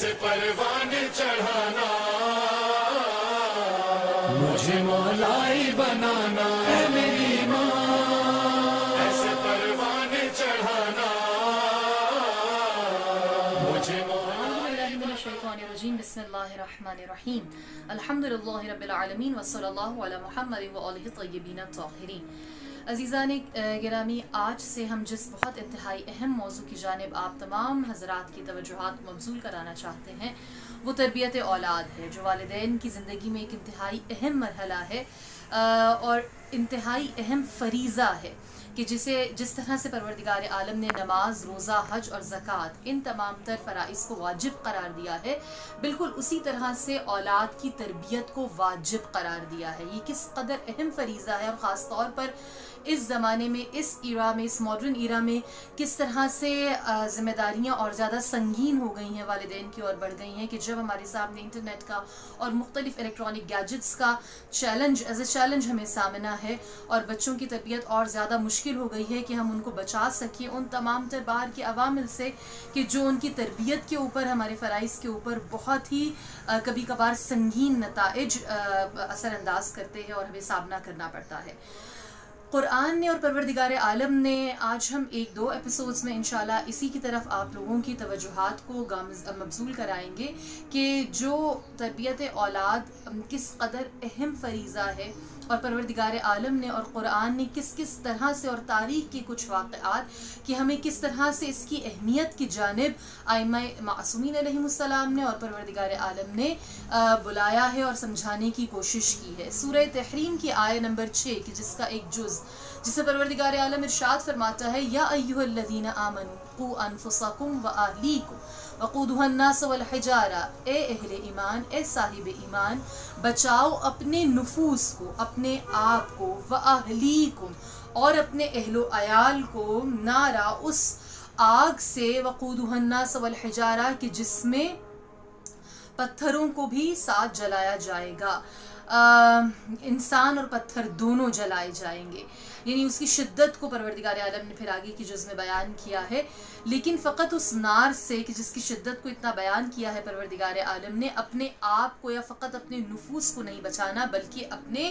से परवाने चढ़ाना, मुझे मौलाई बनाना है मेरी माँ, ऐसे परवाने चढ़ाना मुझे बिस्मिल्लाहिर्रहमानिर्रहीम अल्हम्दुलिल्लाहि रब्बिल आलमीन वस्सलाल्लाहु अला मुहम्मद व आलिहि तय्यबीन ताहिरीन। अज़ीज़ान गिरामी, आज से हम जिस बहुत इंतहाई अहम मौजू की जानिब आप तमाम हज़रात की तवज्जुहात को मबज़ूल कराना चाहते हैं, वो तरबियत औलाद है, जो वालिदैन की ज़िंदगी में एक इंतहाई अहम मरहला है और इंतहाई अहम फ़रीज़ा है कि जिस तरह से परवरदिगार आलम ने नमाज, रोज़ा, हज और ज़कात इन तमाम तर फ़राइज़ को वाजिब करार दिया है, बिल्कुल उसी तरह से औलाद की तरबियत को वाजिब करार दिया है। ये किस कदर अहम फ़रीज़ा है और ख़ास तौर पर इस ज़माने में, इस इरा में, इस मॉडर्न इरा में किस तरह से ज़िम्मेदारियाँ और ज़्यादा संगीन हो गई हैं, वालिदैन की ओर बढ़ गई हैं कि जब हमारे सामने इंटरनेट का और मुख्तलिफ इलेक्ट्रॉनिक गैजेट्स का चैलेंज एज ए चैलेंज हमें सामना है और बच्चों की तरबियत और ज़्यादा मुश्किल हो गई है कि हम उनको बचा सकें उन तमाम तर बाहर के अवामिल से कि जो उनकी तरबियत के ऊपर, हमारे फ़राइज़ के ऊपर बहुत ही कभी कभार संगीन नताइज असरअंदाज करते हैं और हमें सामना करना पड़ता है। कुरान ने और परवरदिगार आलम ने आज हम एक दो एपिसोड्स में इंशाल्लाह इसी की तरफ आप लोगों की तवज्जुहात को मबज़ूल कराएंगे कि जो तरबियत औलाद किस कदर अहम फ़रीज़ा है और परवरदिगार आलम ने और कुरान ने किस किस तरह से और तारीख़ के कुछ वाक़यात कि हमें किस तरह से इसकी अहमियत की जानिब आइम्माए मासूमीन अलैहिमुस्सलाम ने और परवरदिगार आलम ने बुलाया है और समझाने की कोशिश की है। सूरह तहरीम की आयत नंबर 6 कि जिसका एक जुज़, जिसे परवरदिगार आलम इरशाद फरमाता है, या अय्युहल्लज़ीना आमनू क़ू अनफुसकुम व अहलीकुम वक़ूदुहन्नास वल हिजारा, ए अहले ईमान, ए साहिब ईमान, बचाओ अपने नुफूस को, अपने आप को, व अहलीकुम और अपने अहलो अयाल को, नारा उस आग से, वक़ूदुहन्नास वल हिजारा कि जिसमें पत्थरों को भी साथ जलाया जाएगा, इंसान और पत्थर दोनों जलाए जाएंगे। यानी उसकी शिद्दत को परवरदिगार आलम ने फिर आगे की जुज़ में बयान किया है, लेकिन फ़कत उस नार से कि जिसकी शिद्दत को इतना बयान किया है परवरदिगार आलम ने, अपने आप को या फ़कत अपने नुफूस को नहीं बचाना बल्कि अपने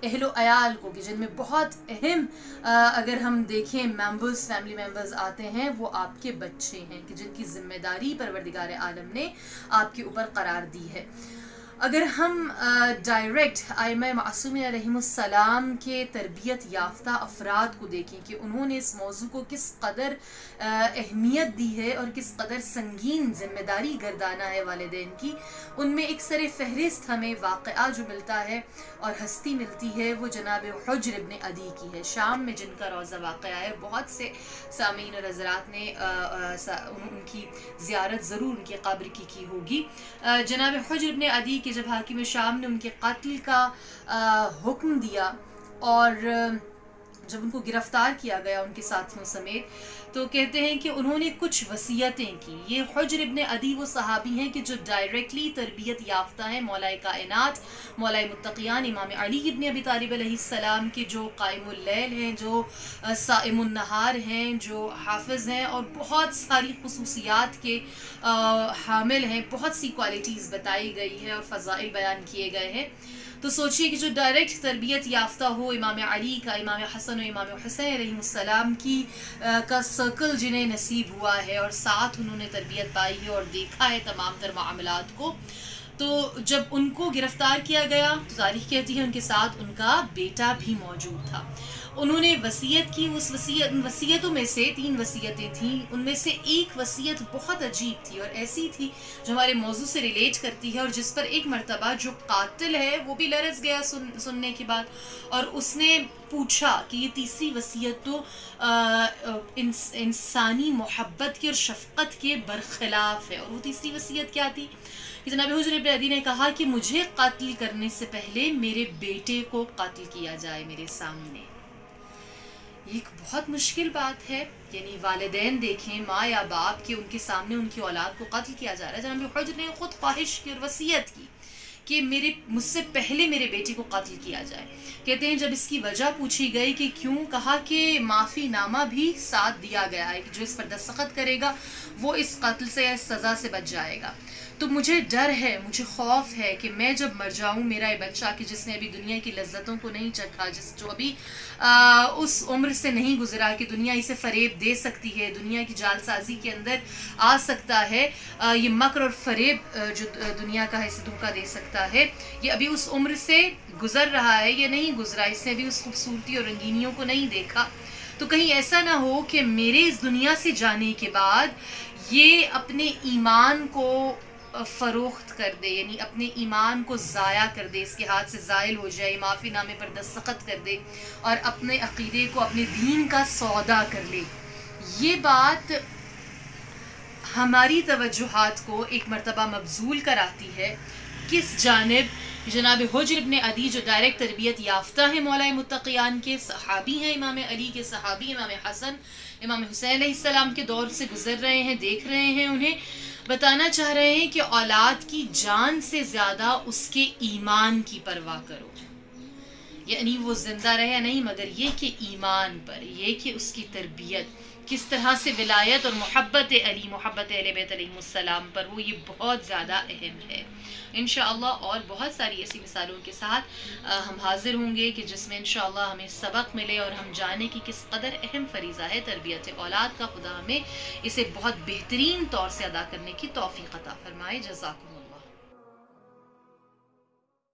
अहलो अयाल को, कि जिनमें बहुत अहम अगर हम देखें मेंबर्स, फैमिली मेंबर्स आते हैं, वो आपके बच्चे हैं कि जिनकी ज़िम्मेदारी परवरदिगार आलम ने आपके ऊपर करार दी है। अगर हम डायरेक्ट आइम्माए मासूमीन अलैहिमुस्सलाम के तरबियत याफ्ता अफराद को देखें कि उन्होंने इस मौजू को किस कदर अहमियत दी है और किस कदर संगीन ज़िम्मेदारी गर्दाना है वालिदैन की, उनमें एक सर फहरिस्त हमें वाक़या जो मिलता है और हस्ती मिलती है वो जनाब हुज्र इब्न अदी की है। शाम में जिनका रोज़ा वाक़या है, बहुत से सामीन और हज़रात ने उनकी ज़ियारत ज़रूर उनके कब्र की होगी। जनाब हुज्र इब्न अदी कि जब हाकिम शाम ने उनके कत्ल का हुक्म दिया और जब उनको गिरफ्तार किया गया उनके साथियों समेत, तो कहते हैं कि उन्होंने कुछ वसीयतें की। ये हुज्र इब्न अदी वो सहाबी हैं कि जो डायरेक्टली तरबियत याफ्ता हैं, मौलाए कायनात, मौलाए मुत्तक़ियान इमाम अली इब्न अबी तालिब अलैहिस्सलाम के जो क़ाइमुल लैल हैं, जो साइमुन नहार हैं, जो हाफिज़ हैं और बहुत सारी खुसूसियात के हामिल हैं। बहुत सी क्वालिटीज़ बताई गई है और फ़ज़ाइल बयान किए गए हैं। तो सोचिए कि जो डायरेक्ट तरबियत याफ्ता हो, इमाम अली का, इमाम हसन और इमाम हुसैन अलैहिस्सलाम की का सर्कल जिन्हें नसीब हुआ है और साथ उन्होंने तरबियत पाई है और देखा है तमाम तर मामलात को, तो जब उनको गिरफ्तार किया गया तो तारीख़ कहती है उनके साथ उनका बेटा भी मौजूद था। उन्होंने वसीयत की। उस वसीयतों में से 3 वसीयतें थीं, उनमें से एक वसीयत बहुत अजीब थी और ऐसी थी जो हमारे मौजू से रिलेट करती है और जिस पर एक मरतबा जो कातिल है वो भी लरज़ गया सुनने के बाद, और उसने पूछा कि ये तीसरी वसीयत तो इंसानी मोहब्बत की और शफ़क़त के बरखिलाफ़ है। और वो तीसरी वसीयत क्या थी कि जनाब हुज्र इब्न अदी ने कहा कि मुझे कत्ल करने से पहले मेरे बेटे को कत्ल किया जाए मेरे सामने। ये एक बहुत मुश्किल बात है। यानी वालिदैन देखें, माँ या बाप के उनके सामने उनकी औलाद को कत्ल किया जा रहा है। जनाब हुज्र ने खुद ख्वाहिश की और वसीयत की कि मुझसे पहले मेरे बेटे को कत्ल किया जाए। कहते हैं जब इसकी वजह पूछी गई कि क्यों, कहा कि माफ़ी नामा भी साथ दिया गया है कि जो इस पर दस्तखत करेगा वो इस कत्ल से या इस सज़ा से बच जाएगा। تو مجھے ڈر ہے، مجھے خوف ہے کہ میں جب مر جاؤں میرا یہ بچہ کہ جس نے ابھی دنیا کی لذتوں کو نہیں چکھا، جو ابھی اس عمر سے نہیں گزرا کہ دنیا اسے فریب دے سکتی ہے، دنیا کی جال سازی کے اندر آ سکتا ہے، یہ مکر اور فریب جو دنیا کا ہے اسے دھوکہ دے سکتا ہے، یہ ابھی اس عمر سے گزر رہا ہے، یہ نہیں گزرا، اس نے ابھی اس خوبصورتی اور رنگینیوں کو نہیں دیکھا، تو کہیں ایسا نہ ہو کہ میرے اس دنیا سے جانے کے بعد یہ اپنے ایمان کو فروخت کر دے، یعنی اپنے ایمان کو ضائع کر دے، اس کے ہاتھ سے زائل ہو جائے، معافی نامے پر دستخط کر دے اور اپنے عقیدے کو، اپنے دین کا سودا کر لے۔ یہ بات ہماری توجہات کو ایک مرتبہ مبذول کراتی ہے کس جانب؟ جناب حجر ابن عدی جو ڈائریکٹ تربیت یافتہ ہیں مولا متقیان کے، صحابی ہیں، امام علی کے صحابی، امام حسن امام حسین علیہ السلام کے دور سے گزر رہے ہیں، دیکھ رہے ہیں، انہیں بتانا چاہ رہے ہیں کہ اولاد کی جان سے زیادہ اس کے ایمان کی پرواہ کرو، یعنی وہ زندہ رہے نہیں، مگر یہ کہ ایمان پر، یہ کہ اس کی تربیت کس طرح سے ولایت اور محبت علی، محبت اہل بیت علیہ السلام پر ہو، یہ بہت زیادہ اہم ہے۔ انشاءاللہ اور بہت ساری ایسی مثالوں کے ساتھ ہم حاضر ہوں گے کہ جس میں انشاءاللہ ہمیں سبق ملے اور ہم جانیں کہ کس قدر اہم فریضہ ہے تربیت اولاد کا۔ خدا ہمیں اسے بہت بہترین طور سے ادا کرنے کی توفیق عطا فرمائے۔ جزاکم